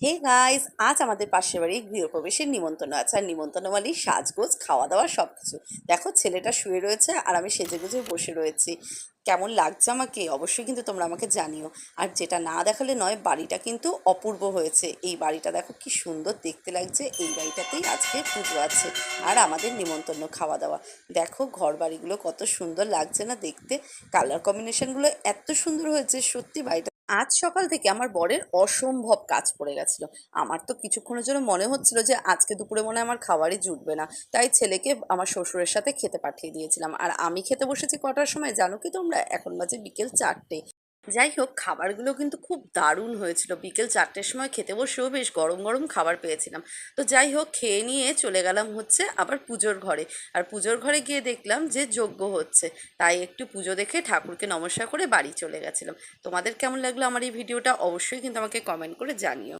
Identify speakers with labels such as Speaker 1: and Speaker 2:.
Speaker 1: Hey guys, আজ আমাদের পাশের বাড়ি গৃহপ্রবেশের নিমন্ত্রণ আছে। আর নিমন্ত্রণ মানে সাজগোজ, খাওয়া দাওয়া সব কিছু। দেখো, ছেলেটা শুয়ে রয়েছে আর আমি সেজেগুজে বসে রয়েছি। কেমন লাগছে আমাকে অবশ্যই কিন্তু তোমরা আমাকে জানিও। আর যেটা না দেখালে নয়, বাড়িটা কিন্তু অপূর্ব হয়েছে। এই বাড়িটা দেখো কি সুন্দর দেখতে লাগছে। এই বাড়িটাতেই আজকে পুজো আছে আর আমাদের নিমন্ত্রণ, খাওয়া দাওয়া। দেখো ঘর বাড়িগুলো কত সুন্দর লাগছে না দেখতে। কালার কম্বিনেশনগুলো এত সুন্দর হয়েছে, সত্যি বাড়িটা। আজ সকাল থেকে আমার বরের অসম্ভব কাজ পড়ে গেছিল। আমার তো কিছুক্ষণের জন্য মনে হচ্ছিল যে আজকে দুপুরে মনে হয় আমার খাবারই জুটবে না। তাই ছেলেকে আমার শ্বশুরের সাথে খেতে পাঠিয়ে দিয়েছিলাম। আর আমি খেতে বসেছি কটার সময় জানো কি তোমরা? এখন বাজে বিকেল 4টে। যাই হোক, খাবারগুলো কিন্তু খুব দারুণ হয়েছিল। বিকেল 4টের সময় খেতে বসেও বেশ গরম গরম খাবার পেয়েছিলাম। তো যাই হোক, খেয়ে নিয়ে চলে গেলাম হচ্ছে আবার পুজোর ঘরে। আর পুজোর ঘরে গিয়ে দেখলাম যে যজ্ঞ হচ্ছে। তাই একটু পুজো দেখে ঠাকুরকে নমস্কার করে বাড়ি চলে গেছিলাম। তোমাদের কেমন লাগলো আমার এই ভিডিওটা অবশ্যই কিন্তু আমাকে কমেন্ট করে জানিও।